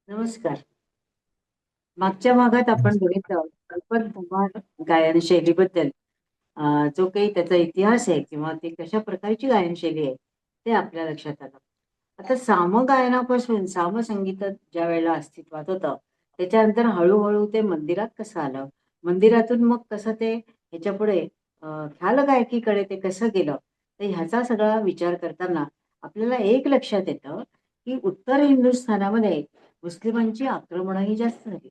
नमस्कार. मागच्या भागात आपण बघितलं अल्पत धमाल गायन शैलीबद्दल. जो काही त्याचा इतिहास आहे किंवा ती कशा प्रकारची गायन शैली आहे, ते आपल्या लक्षात आलं. आता सामगायनापासून सामसंगीत ज्या वेळेला अस्तित्वात होतं, त्याच्यानंतर हळू ते मंदिरात कसं आलं, मंदिरातून मग कसं ते ह्याच्यापुढे ख्याल गायकीकडे ते कसं गेलं, तर ह्याचा सगळा विचार करताना आपल्याला एक लक्षात येतं, की उत्तर हिंदुस्थानामध्ये मुस्लिमांची आक्रमणही जास्त झाली.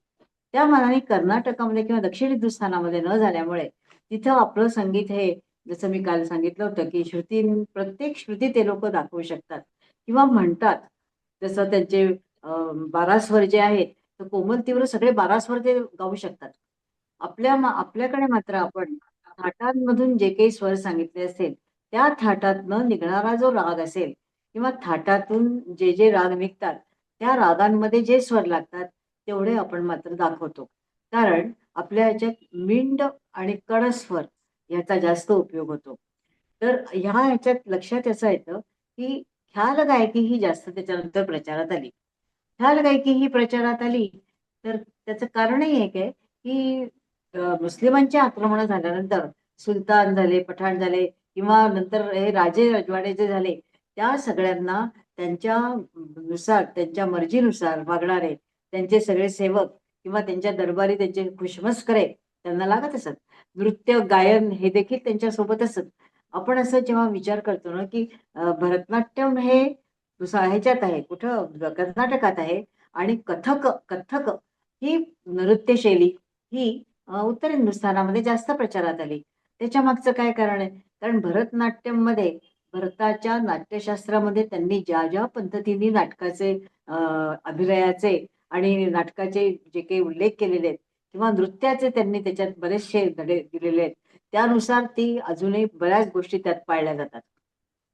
त्या मानाने कर्नाटकामध्ये किंवा दक्षिण हिंदुस्थानामध्ये न झाल्यामुळे तिथं आपलं संगीत हे जसं मी काल सांगितलं होतं, की प्रत्येक श्रुती ते लोकं दाखवू शकतात किंवा म्हणतात. जसं त्यांचे 12 स्वर जे आहेत, तर कोमल तीव्र सगळे 12 स्वर ते गाऊ शकतात. आपल्याकडे मात्र आपण थाटांमधून जे काही स्वर सांगितले असेल, त्या थाटातनं निघणारा जो राग असेल किंवा थाटातून जे राग निघतात, त्या रागांमध्ये जे स्वर लागतात, तेवढे आपण मात्र दाखवतो. कारण आपल्या ह्याच्यात मिंड आणि कडस्वर ह्याचा जास्त उपयोग होतो. तर ह्या ह्याच्यात लक्षात असं येतं, की ख्याल गायकी ही जास्त त्याच्यानंतर प्रचारात आली. ख्याल गायकी ही प्रचारात आली, तर त्याचं कारणही एक आहे, की मुस्लिमांची आक्रमणं झाल्यानंतर सुलतान झाले, पठाण झाले किंवा नंतर हे राजे-रजवाडे जे झाले, त्या सगळ्यांना त्यांच्या नुसार, त्यांच्या मर्जीनुसार वागणारे त्यांचे सगळे सेवक किंवा त्यांच्या दरबारी त्यांचे खुशमस्करे त्यांना लागत असत. नृत्य, गायन हे देखील त्यांच्यासोबत असत. आपण असं जेव्हा विचार करतो ना, की भरतनाट्यम हे ह्याच्यात आहे, कुठं कर्नाटकात आहे आणि कथ्थक ही नृत्यशैली ही उत्तर हिंदुस्थानामध्ये जास्त प्रचारात आली. त्याच्या मागचं काय कारण आहे? कारण भरतनाट्यममध्ये भरताच्या नाट्यशास्त्रामध्ये त्यांनी ज्या पद्धतीने नाटकाचे अभिनयाचे आणि नाटकाचे जे काही उल्लेख केलेले आहेत किंवा नृत्याचे त्यांनी त्याच्यात बरेचसे धडे दिलेले आहेत. त्यानुसार ती अजूनही बऱ्याच गोष्टी त्यात पाळल्या जातात.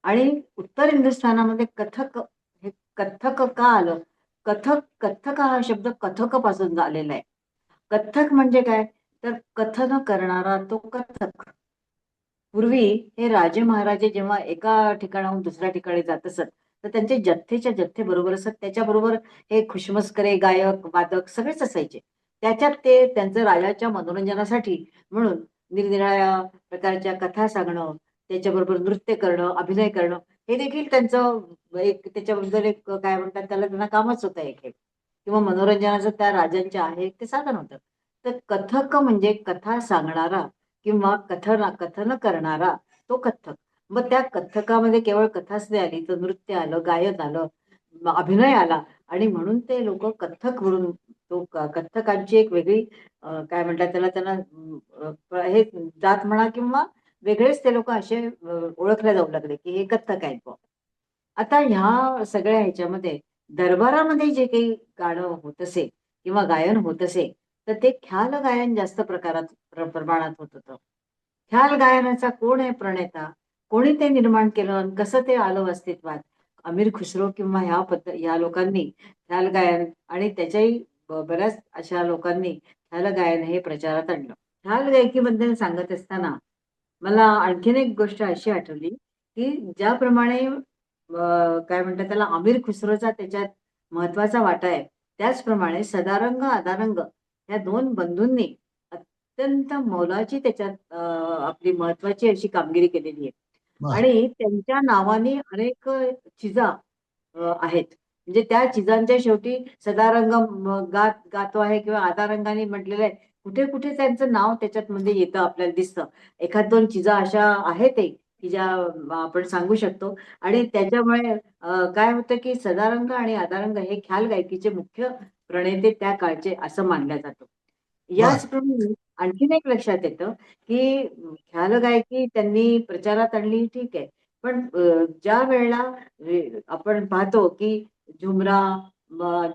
आणि उत्तर हिंदुस्थानामध्ये हे कथ्थक का आलं? कथ्थक हा शब्द कथकपासून आलेला आहे. कथ्थक म्हणजे काय? तर कथन करणारा तो कथक. पूर्वी हे राजे महाराजे जेव्हा एका ठिकाणाहून दुसऱ्या ठिकाणी जात असत, तर त्यांचे जथ्थेच्या जथ्थे बरोबर असत. त्याच्याबरोबर हे खुशमस्करे, गायक, वादक सगळेच असायचे. त्याच्यात ते त्यांचं राजाच्या मनोरंजनासाठी म्हणून निरनिराळ्या प्रकारच्या कथा सांगणं, त्याच्याबरोबर नृत्य करणं, अभिनय करणं, हे देखील त्यांचं एक त्याच्याबद्दल एक काय म्हणतात त्याला त्यांना कामच होतं एक हे किंवा मनोरंजनाचं त्या राजांच्या आहे ते साधन होतं. तर कथक म्हणजे कथा सांगणारा किंवा कथन करणारा तो कथ्थक. मग त्या कथ्थकामध्ये केवळ कथाच नाही आली, तर नृत्य आलं, गायन आलं, अभिनय आला आणि म्हणून ते लोकं कथ्थक म्हणून तो कथ्थकांची एक वेगळी काय म्हणतात त्याला त्यांना हे जात म्हणा किंवा वेगळेच ते लोकं असे ओळखले जाऊ लागले, की हे कथ्थक आहेत बुवा. आता ह्या सगळ्या ह्याच्यामध्ये दरबारामध्ये जे काही गाणं होत असे किंवा गायन होत असे, तर ते ख्याल गायन जास्त प्रकारात प्रमाणात होत होतं. ख्याल गायनाचा कोण आहे प्रणेता? कोणी ते निर्माण केलं आणि कसं ते आलं अस्तित्वात? अमीर खुसरो किंवा ह्या लोकांनी ख्याल गायन आणि त्याच्याही बऱ्याच अशा लोकांनी ख्याल गायन हे प्रचारात आणलं. ख्याल गायकीबद्दल सांगत असताना मला आणखीन एक गोष्ट अशी आठवली, की ज्याप्रमाणे काय म्हणतात त्याला अमीर खुसरोचा त्याच्यात महत्वाचा वाटा आहे. त्याचप्रमाणे सदारंग, आदारंग या 2 बंधूंनी अत्यंत मोलाची त्याच्यात आपली महत्वाची अशी कामगिरी केलेली आहे. वाह! आणि त्यांच्या नावाने अनेक चिजा आहेत. म्हणजे त्या चिजांच्या शेवटी सदारंग गातो आहे किंवा आदारंगाने म्हटलेलं आहे. कुठे-कुठे त्यांचं नाव त्याच्यात म्हणजे येतं आपल्याला दिसतं. एखाद 2 चिजा अशा आहेत की ज्या आपण सांगू शकतो आणि त्याच्यामुळे काय होतं की सदारंग आणि आदारंग हे ख्याल गायकीचे मुख्य प्रणेते त्या काळचे असं मानलं जातं. वाह! याचप्रमाणे आणखीन एक लक्षात येतं, की ख्याल गायकी त्यांनी प्रचारात आणली ठीक आहे. पण ज्या वेळेला आपण पाहतो, की झुमरा,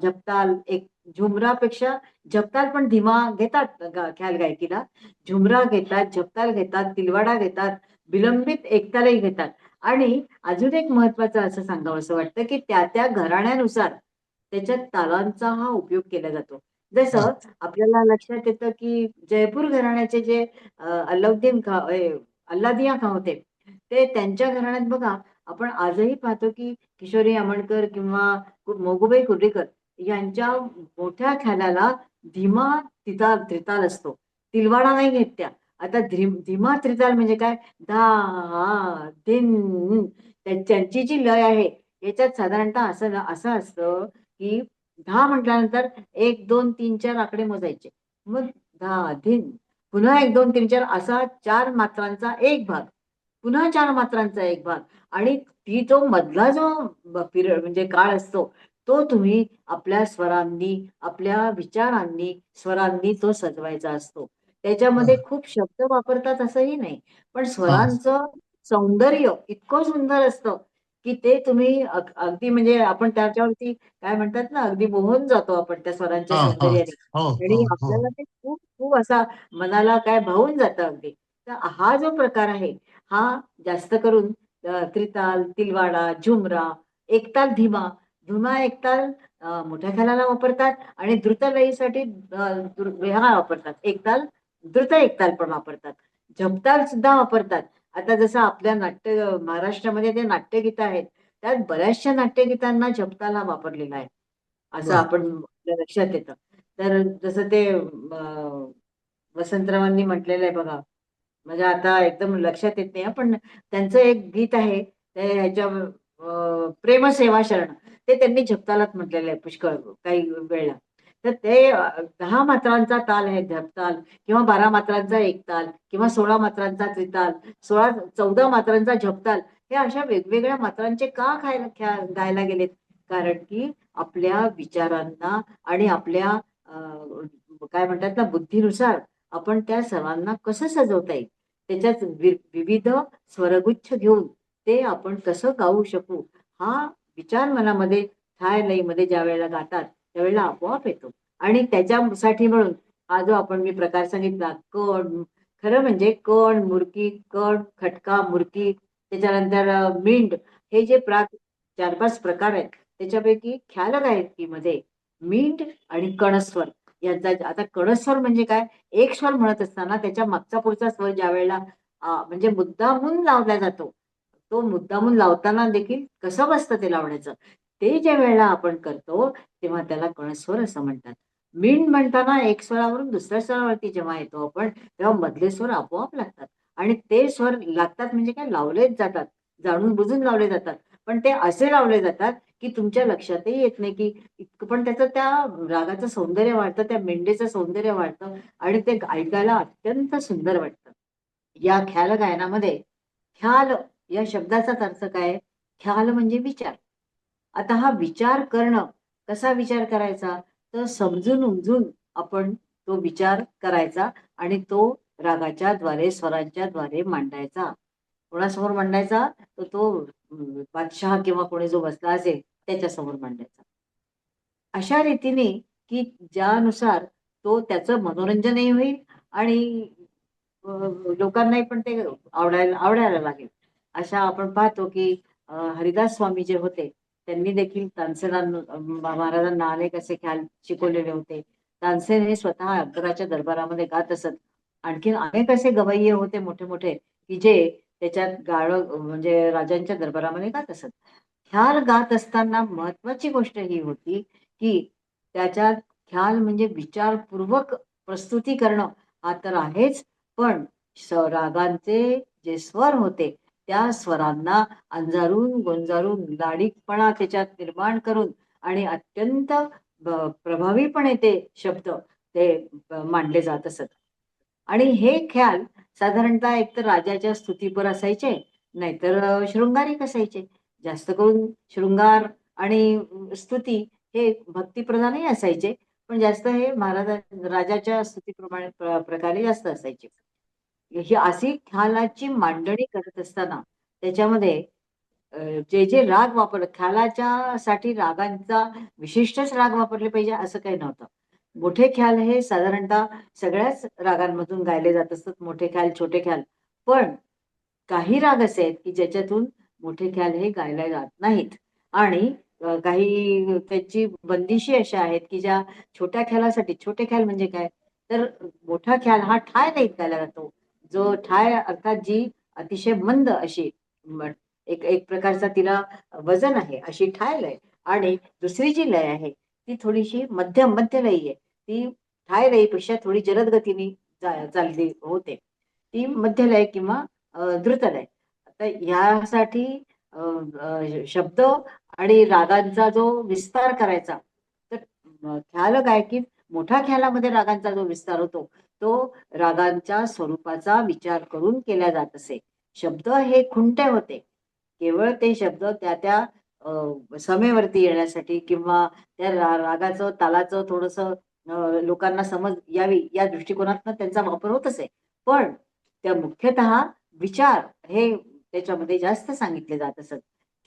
जपताल एक झुमरापेक्षा जपताल पण धीमा घेतात ख्याल गायकीला. झुमरा घेतात, जपताल घेतात, तिलवाडा घेतात, विलंबित एकतालही घेतात आणि अजून एक महत्वाचं असं सांगावसं वाटतं, की त्या घराण्यानुसार त्याच्यात तालांचा हा उपयोग केला जातो. वाह! जसं आपल्याला लक्षात येतं, की जयपूर घराण्याचे जे अल्लादिया खां होते, ते त्यांच्या घराण्यात बघा आपण आजही पाहतो, की किशोरी आमोणकर किंवा मोगूबाई कुर्डीकर यांच्या मोठ्या ख्यालाला धीमा त्रिताल असतो. तिलवाडा नाही घेत त्या. आता धीमा त्रिताल म्हणजे काय? धा दिन. त्यांची जी लय आहे याच्यात साधारणतः असं असतं की 10 म्हटल्यानंतर 1, 2, 3, 4 आकडे मोजायचे. मग धा दिन, पुन्हा 1, 2, 3, 4 असा 4 मात्रांचा एक भाग, पुन्हा 4 मात्रांचा एक भाग, आणि ती जो मधला जो पिरियड म्हणजे काळ असतो, तो तुम्ही आपल्या स्वरांनी, आपल्या विचारांनी, स्वरांनी तो सजवायचा असतो. त्याच्यामध्ये बर. खूप शब्द वापरतात असंही नाही, पण हा स्वरांचं सौंदर्य इतकं सुंदर असतं की ते तुम्ही अगदी म्हणजे आपण त्याच्यावरती काय म्हणतात ना, अगदी मोहून जातो आपण त्या स्वरांच्या हा हा. सौंदर्याने, हो हो आणि हो. आपल्याला ते खूप खूप असा मनाला काय भावून जातं अगदी. तर हा जो प्रकार आहे, हा जास्त करून त्रिताल, तिलवाडा, झुमरा, एकताल धीमा, धीमा एकताल मोठ्या तालाला वापरतात, आणि द्रुतलयीसाठी हा वापरतात. एकताल, द्रुत एकताल पण वापरतात. झपताल सुद्धा वापरतात. आता जसं आपल्या महाराष्ट्रामध्ये जे नाट्यगीतं आहेत, त्यात बऱ्याचशा नाट्यगीतांना जपताल हा वापरलेला आहे. असं बर. आपण आपल्या लक्षात येतं. तर जसं ते वसंतरावांनी म्हटलेलं आहे बघा, म्हणजे आता एकदम लक्षात येत नाही पण त्यांचं एक गीत आहे ते ह्याच्या प्रेमसेवा शरण, ते त्यांनी जपतालात म्हटलेलं आहे पुष्कळ काही वेळेला. तर ते 10 मात्रांचा ताल आहे जपताल, किंवा 12 मात्रांचा एक ताल, किंवा 16 मात्रांचा त्रिताल, 14 मात्रांचा झपताल, हे अशा वेगवेगळ्या मात्रांचे का गायला गेलेत? कारण की आपल्या विचारांना आणि आपल्या काय म्हणतात ना, बुद्धीनुसार आपण त्या सर्वांना कसं सजवता येईल, त्याच्यात विविध स्वरगुच्छ घेऊन ते आपण कसं गाऊ शकू, हा विचार मनामध्ये ठाय लयीमध्ये ज्या वेळेला गातात त्यावेळेला आपोआप येतो. आणि त्याच्यासाठी म्हणून हा जो आपण मी प्रकार सांगितला, कण, खरं म्हणजे कण, मुरकी, कण, खटका, मुरकी, त्याच्यानंतर मिंड, हे जे 4-5 प्रकार आहेत, त्याच्यापैकी ख्याल गायकीमध्ये मिंड आणि कणस्वर यांचा, आता कणस्वर म्हणजे काय? एक स्वर म्हणत असताना त्याच्या मागचा पुढचा स्वर ज्या वेळेला म्हणजे मुद्दामून लावला जातो, तो मुद्दामून लावताना देखील कसं बसतं ते लावण्याचं, ते ज्या वेळेला आपण करतो तेव्हा त्याला कणस्वर असं म्हणतात. मींड म्हणताना एक स्वरावरून दुसऱ्या स्वरावरती जेव्हा येतो आपण, तेव्हा मधले स्वर आपोआप लागतात, आणि ते स्वर लागतात म्हणजे काय, लावलेच जातात, जाणून बुजून लावले जातात. पण ते असे लावले जातात की तुमच्या लक्षातही येत नाही की इतकं, पण त्याचं त्या रागाचं सौंदर्य वाढतं, त्या मेंढीचं सौंदर्य वाढतं, आणि ते ऐकायला अत्यंत सुंदर वाटतं. या ख्याल गायनामध्ये ख्याल या शब्दाचाच अर्थ काय? ख्याल म्हणजे विचार. आता हा विचार करणं, कसा विचार करायचा? तर समजून उमजून आपण तो विचार करायचा, आणि तो रागाच्या द्वारे, स्वरांच्या द्वारे मांडायचा. कोणासमोर मांडायचा? तर तो बादशहा किंवा कोणी जो बसला असेल त्याच्यासमोर मांडायचा. अशा रीतीने की ज्यानुसार तो त्याचं मनोरंजनही होईल, आणि अ, लोकांनाही पण ते आवडायला लागेल. अशा आपण पाहतो की हरिदास स्वामी जे होते, त्यांनी देखील तानसेन महाराजांना अनेक असे ख्याल शिकवलेले होते. तानसेन हे स्वतः अकबराच्या दरबारामध्ये गात असत. आणखीन अनेक असे गवय्ये होते मोठे मोठे की जे त्याच्यात म्हणजे राजांच्या दरबारामध्ये गात असत. ख्याल गात असताना महत्वाची गोष्ट ही होती की त्याच्यात ख्याल म्हणजे विचारपूर्वक प्रस्तुती करणं, हा तर आहेच, पण रागांचे जे स्वर होते त्या स्वरांना अंजारून गोंजारून लाडीपणा त्याच्यात निर्माण करून, आणि अत्यंत प्रभावीपणे ते शब्द ते मांडले जात असत. आणि हे ख्याल साधारणतः एकतर राजाच्या स्तुतीपर असायचे, नाहीतर शृंगारिक असायचे. जास्त करून शृंगार आणि स्तुती हे भक्तिप्रधानही असायचे, पण जास्त हे राजाच्या स्तुतीप्रमाणे प्रकारे जास्त असायचे. ही अशी ख्यालाची मांडणी करत असताना त्याच्यामध्ये अ, जे जे राग ख्यालाच्या साठी रागांचा विशिष्टच राग वापरले पाहिजे असं काही नव्हतं. मोठे ख्याल हे साधारणतः सगळ्याच रागांमधून गायले जात असतात, मोठे ख्याल, छोटे ख्याल. पण काही राग असे आहेत की ज्याच्यातून मोठे ख्याल हे गायले जात नाहीत, आणि काही त्याची बंदिशी अशा आहेत की ज्या छोट्या ख्यालासाठी, छोटे ख्याल म्हणजे काय, तर मोठा ख्याल हा ठाय लयीत गायला जातो. जो ठाय अर्थात जी अतिशय मंद अशी एक एक प्रकारचा तिला वजन आहे अशी ठाय लय, आणि दुसरी जी लय आहे ती थोडीशी मध्य लयी आहे. ती ठाय लयीपेक्षा थोडी जलद गतीने चालली होते. ती मध्य लय किंवा द्रुत लय. आता ह्यासाठी शब्द आणि रागांचा जो विस्तार करायचा, तर ख्याल गायकीत मोठ्या ख्यालामध्ये रागांचा जो विस्तार होतो, तो रागांच्या स्वरूपाचा विचार करून केला जात असे. शब्द हे खुंटे होते. केवळ ते शब्द त्या समेवरती येण्यासाठी किंवा त्या रागाचं, तालाचं थोडंसं लोकांना समज यावी या दृष्टिकोनातनं त्यांचा वापर होत असे. पण त्या मुख्यतः विचार हे त्याच्यामध्ये जास्त सांगितले जात असत.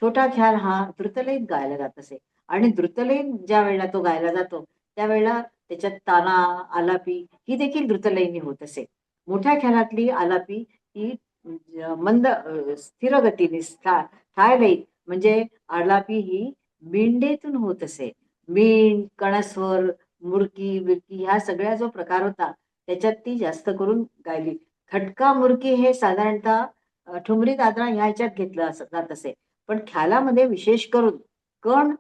छोटा ख्याल हा द्रुतलयीत गायला जात असे आणि द्रुतलयीत ज्या वेळेला तो गायला जातो, त्यावेळेला त्याच्यात ताना, आलापी ही देखील द्रुतलयीने होत असे. मोठ्या ख्यालातली आलापी ही मंद स्थिर गतीने ठाय लयीत म्हणजे आलापी ही मींडेतून होत असे. मींड, कणस्वर, मुरकी-बिरकी ह्या सगळ्या जो प्रकार होता, त्याच्यात ती जास्त करून गायली. खटका, मुरकी हे साधारणतः ठुमरी, दादरा ह्या ह्याच्यात घेतलं जात असे. पण ख्यालामध्ये विशेष करून कण,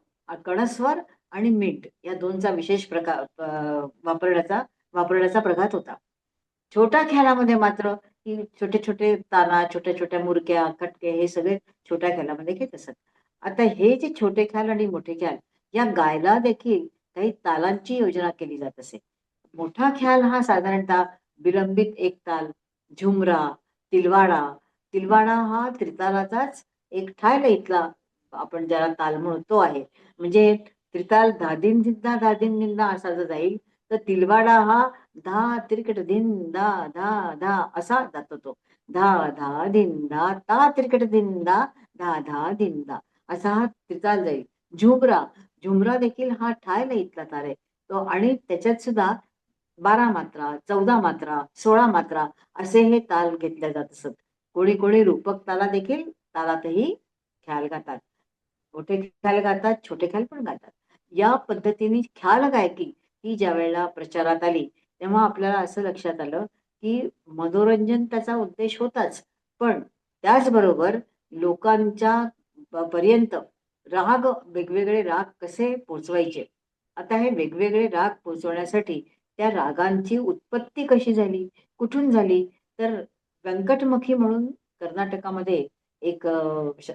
कणस्वर आणि मींड या 2चा विशेष प्रकार वापरण्याचा प्रघात होता. छोट्या ख्यालामध्ये मात्र ही छोटे-छोटे ताना, छोट्या-छोट्या मुरक्या, खटके हे सगळे छोट्या ख्यालामध्ये घेत असत. आता हे जे छोटे ख्याल आणि मोठे ख्याल या गायला देखील काही तालांची योजना केली जात असे. मोठा ख्याल हा साधारणतः विलंबित एक ताल, झुमरा, तिलवाडा. तिलवाडा हा त्रितालाचाच एक ठाय लयीतला आपण ज्याला ताल म्हणतो आहे. म्हणजे त्रिताल धादिन धिंदा, धादिन धिंदा असा जर जाईल, तर तिलवाडा हा धा तिरकट धिन धा धा धा असा जातो तो. धा धा धिंदा ता तिरकट धिंदा धा धा धिंदा असा हा त्रिताल जाईल. झुमरा, झुमरा देखील हा ठाय लयीतला ताल आहे. तो आणि त्याच्यात सुद्धा 12 मात्रा, 14 मात्रा, 16 मात्रा असे हे ताल घेतले जात असत. कोणी कोणी रूपक ताला देखील तालातही ख्याल गातात. मोठे ख्याल गातात, छोटे ख्याल पण गातात. या पद्धतीने ख्याल गायकी ही ज्यावेळेला प्रचारात आली, तेव्हा आपल्याला असं लक्षात आलं, की मनोरंजन त्याचा उद्देश होताच. पण त्याचबरोबर लोकांच्या पर्यंत वेगवेगळे राग कसे पोहोचवायचे. आता हे वेगवेगळे राग पोहोचवण्यासाठी त्या रागांची उत्पत्ती कशी झाली, कुठून झाली? तर व्यंकटमुखी म्हणून कर्नाटकामध्ये एक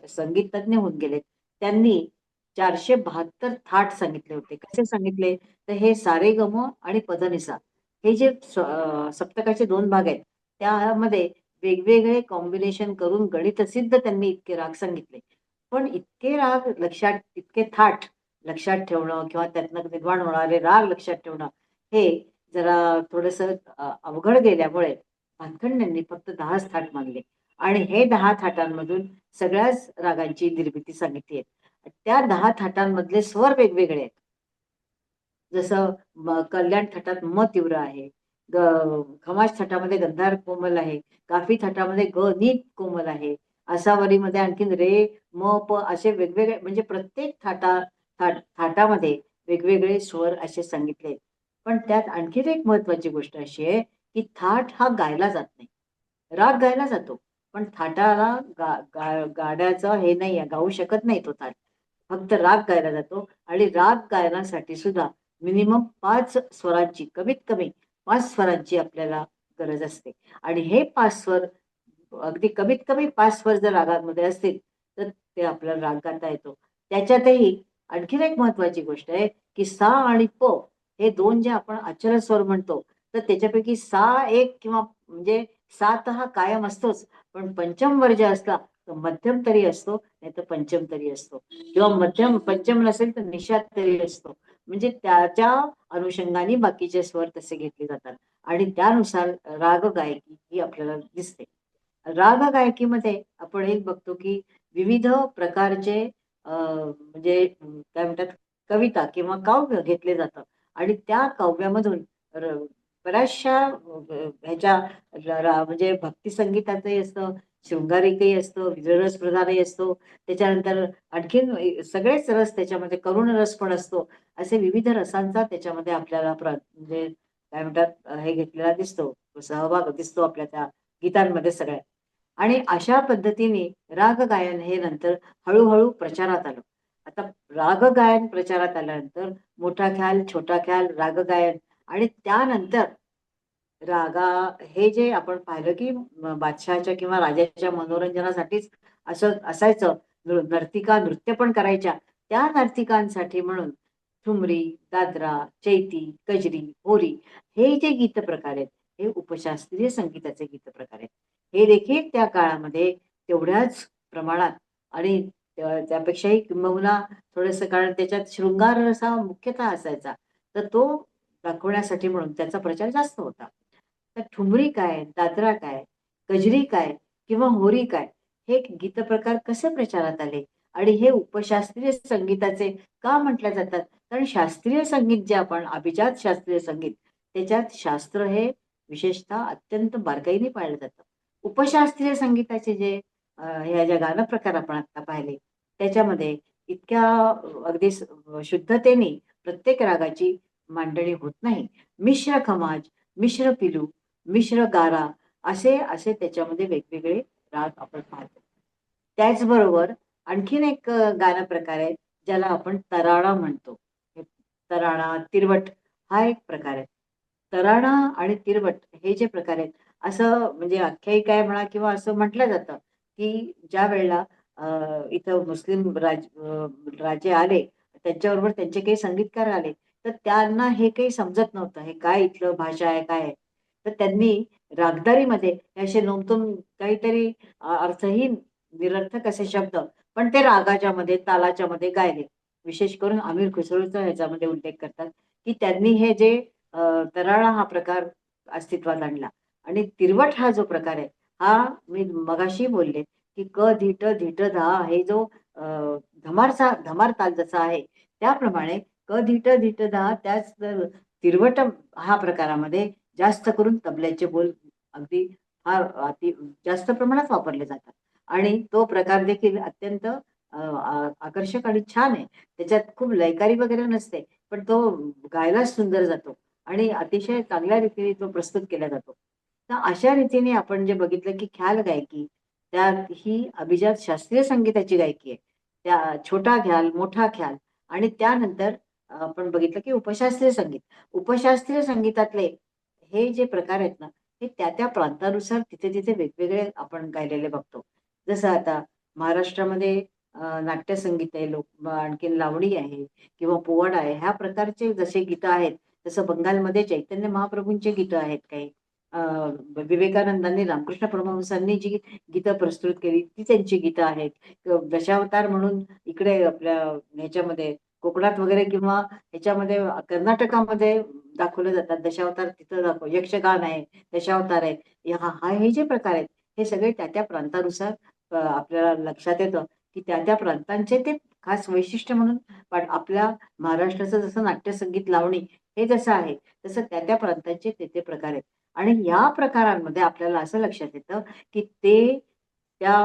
संगीत तज्ञ होऊन गेले. त्यांनी 472 थाट सांगितले होते. कसे सांगितले? तर हे सारेगम आणि पदनिसा हे जे सप्तकाचे 2 भाग आहेत, त्यामध्ये वेगवेगळे कॉम्बिनेशन करून गणितसिद्ध त्यांनी इतके राग सांगितले. पण इतके राग इतके थाट लक्षात ठेवणं किंवा त्यातनं निर्माण होणारे राग लक्षात ठेवणं, हे जरा थोडंसं अवघड गेल्यामुळे भातखंड्यांनी फक्त 10च थाट मानले आणि हे 10 थाटांमधून सगळ्याच रागांची निर्मिती सांगितली आहे. त्या 10 थाटांमधले स्वर वेगवेगळे आहेत. जसं कल्याण थाटात म तीव्र आहे. ग खमाज थाटामध्ये गंधार कोमल आहे. काफी थाटामध्ये ग नीत कोमल आहे. आसावरीमध्ये आणखीन रे, म, प असे वेगवेगळे म्हणजे प्रत्येक थाटामध्ये वेगवेगळे स्वर असे सांगितले आहेत. पण त्यात आणखीन एक महत्त्वाची गोष्ट अशी आहे, की थाट हा गायला जात नाही. राग गायला जातो. पण थाटाला गाण्याचं हे नाहीये, गाऊ शकत नाही तो थाट. फक्त राग गायला जातो आणि राग गायनासाठी सुद्धा मिनिमम 5 स्वरांची, कमीत कमी 5 स्वरांची आपल्याला गरज असते आणि हे 5 स्वर अगदी कमीत कमी 5 स्वर जर रागांमध्ये असतील, तर ते आपल्याला राग गाता येतो. त्याच्यातही आणखीन एक महत्त्वाची गोष्ट आहे, की सा आणि प हे 2 जे आपण अचल स्वर म्हणतो, तर त्याच्यापैकी सा एक किंवा म्हणजे 7 हा कायम असतोच. पण पंचम वर्ज्य असला, तर मध्यम तरी असतो, नाहीतर पंचम तरी असतो किंवा पंचम नसेल तर निषाद तरी असतो. म्हणजे त्याच्या अनुषंगाने बाकीचे स्वर तसे घेतले जातात आणि त्यानुसार राग गायकी ही आपल्याला दिसते. राग गायकीमध्ये आपण एक बघतो, की विविध प्रकारचे म्हणजे काय म्हणतात कविता किंवा काव्य घेतले जातं आणि त्या काव्यामधून र बऱ्याचशा ह्याच्या म्हणजे भक्ती संगीताचंही असतं, शृंगारिकही असतं, विरस प्रधानही असतो. त्याच्यानंतर आणखीन सगळेच रस त्याच्यामध्ये करुण रस पण असतो. असे विविध रसांचा त्याच्यामध्ये आपल्याला म्हणजे काय म्हणतात हे घेतलेला दिसतो, सहभाग दिसतो आपल्या त्या गीतांमध्ये सगळ्या. आणि अशा पद्धतीने राग गायन हे नंतर हळू प्रचारात आलं. आता राग गायन प्रचारात आल्यानंतर मोठा ख्याल, छोटा ख्याल, राग गायन आणि त्यानंतर रागा हे जे आपण पाहिलं की बादशहाच्या किंवा राजाच्या मनोरंजनासाठीच असं असायचं. नर्तिका नृत्य पण करायच्या. त्या नर्तिकांसाठी म्हणून ठुमरी, दादरा, चैती, कजरी, होरी हे जे गीत प्रकार आहेत, हे उपशास्त्रीय संगीताचे गीत प्रकार आहेत. हे देखील त्या काळामध्ये तेवढ्याच प्रमाणात आणि त्यापेक्षाही किंबहुना थोडंसं, कारण त्याच्यात शृंगार रस मुख्यतः असायचा. तर तो दाखवण्यासाठी म्हणून त्याचा प्रचार जास्त होता. तर ठुमरी काय, दादरा काय, गजरी काय किंवा होरी काय, हे गीतप्रकार कसे प्रचारात आले आणि हे उपशास्त्रीय संगीताचे का म्हटल्या जातात? कारण शास्त्रीय संगीत जे आपण अभिजात शास्त्रीय संगीत, त्याच्यात शास्त्र हे विशेषतः अत्यंत बारकाईने पाळलं जातं. उपशास्त्रीय संगीताचे जे ह्या ज्या गान प्रकार आपण आता पाहिले, त्याच्यामध्ये इतक्या अगदी शुद्धतेने प्रत्येक रागाची मांडणी होत नाही. मिश्र खमाज, मिश्र पिलू, मिश्र गारा असे असे त्याच्यामध्ये वेगवेगळे राग आपण पाहतो. त्याचबरोबर आणखीन एक गाणं प्रकार आहे, ज्याला आपण तराळा म्हणतो. हे तराळा, तिरवट हा एक प्रकार आहे. तराळा आणि तिरवट हे जे प्रकार आहेत, असं म्हणजे आख्यायिका आहे म्हणा किंवा असं म्हटलं जातं, की ज्यावेळेला इथं मुस्लिम राजे आले, त्यांच्याबरोबर त्यांचे काही संगीतकार आले, तर त्यांना हे काही समजत नव्हतं. हे काय इथलं भाषा आहे, काय आहे? तर त्यांनी रागदारीमध्ये हे असे नोमतोम काहीतरी अर्थहीन, निरर्थक असे शब्द, पण ते रागाच्या मध्ये, तालाच्या मध्ये गायले. विशेष करून अमीर खुसरोचा ह्याच्यामध्ये उल्लेख करतात, की त्यांनी हे जे तराळा हा प्रकार अस्तित्वात आणला आणि तिरवट हा जो प्रकार आहे, हा मी मगाशी बोलले, की क, धीट, धीट, धा हे जो धमार ताल जसा आहे, त्याप्रमाणे क, धीट, धीट, धा त्याच तिरवट हा प्रकारामध्ये जास्त करून तबल्याचे बोल अगदी फार जास्त प्रमाणात वापरले जातात आणि तो प्रकार देखील अत्यंत आकर्षक आणि छान आहे. त्याच्यात खूप लयकारी वगैरे नसते, पण तो गायलाच सुंदर जातो आणि अतिशय चांगल्या रीतीने तो प्रस्तुत केला जातो. तर अशा रीतीने आपण जे बघितलं, की ख्याल गायकी त्यात ही अभिजात शास्त्रीय संगीताची गायकी आहे. त्या छोटा ख्याल, मोठा ख्याल आणि त्यानंतर आपण बघितलं, की उपशास्त्रीय संगीत. उपशास्त्रीय संगीतातले हे जे प्रकार आहेत ना, हे त्या प्रांतानुसार तिथे-तिथे वेगवेगळे आपण गायलेले बघतो. जसं आता महाराष्ट्रामध्ये नाट्यसंगीत आहे, आणखीन लावणी आहे किंवा पोवाडा आहे. ह्या प्रकारचे जसे गीतं आहेत, तसं बंगालमध्ये चैतन्य महाप्रभूंची गीतं आहेत काही. अ, विवेकानंदांनी, रामकृष्ण परमहंसांनी जी गीतं प्रस्तुत केली, ती त्यांची गीतं आहेत. दशावतार म्हणून इकडे आपल्या ह्याच्यामध्ये कोकणात वगैरे किंवा ह्याच्यामध्ये कर्नाटकामध्ये दाखवले जातात. दशावतार तिथं यक्षगान आहे, दशावतार आहे. हे जे प्रकार आहेत, हे सगळे त्या प्रांतानुसार आपल्याला लक्षात येतं, की त्या प्रांतांचे ते खास वैशिष्ट्य म्हणून. पण आपल्या महाराष्ट्राचं जसं नाट्यसंगीत, लावणी हे जसं आहे, तसं त्या प्रांतांचे ते प्रकार आहेत. आणि या प्रकारांमध्ये आपल्याला असं लक्षात येतं, की ते त्या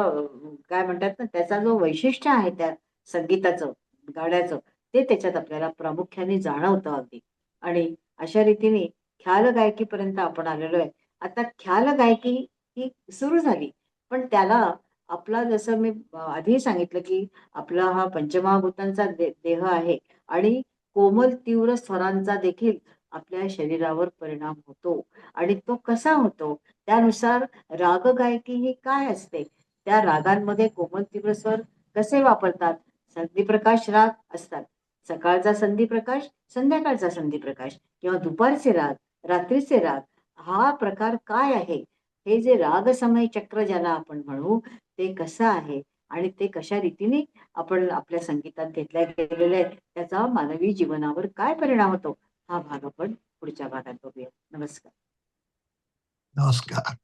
काय म्हणतात ना, त्याचा जो वैशिष्ट्य आहे त्या संगीताचं, गाण्याचं, ते त्याच्यात आपल्याला प्रामुख्याने जाणवतं अगदी. आणि अशा रीतीने ख्याल गायकीपर्यंत आपण आलेलो आहे. आता ख्याल गायकी ही सुरू झाली, पण त्याला आपला जसं मी आधी सांगितलं, की आपला हा पंचमहाभूतांचा देह आहे आणि कोमल तीव्र स्वरांचा देखील आपल्या शरीरावर परिणाम होतो आणि तो कसा होतो? त्यानुसार राग गायकी ही काय असते? त्या रागांमध्ये कोमल तीव्र स्वर कसे वापरतात? संधिप्रकाश राग असतात. सकाळचा संधिप्रकाश, संध्याकाळचा संधिप्रकाश किंवा दुपारचे राग, रात्रीचे राग हा प्रकार काय आहे? हे जे रागसमय चक्र ज्याला आपण म्हणू, ते कसं आहे आणि ते कशा रीतीने आपण आपल्या संगीतात घेतल्या गेलेले आहेत, त्याचा मानवी जीवनावर काय परिणाम होतो? हा भाग आपण पुढच्या भागात बघूया. नमस्कार. नमस्कार.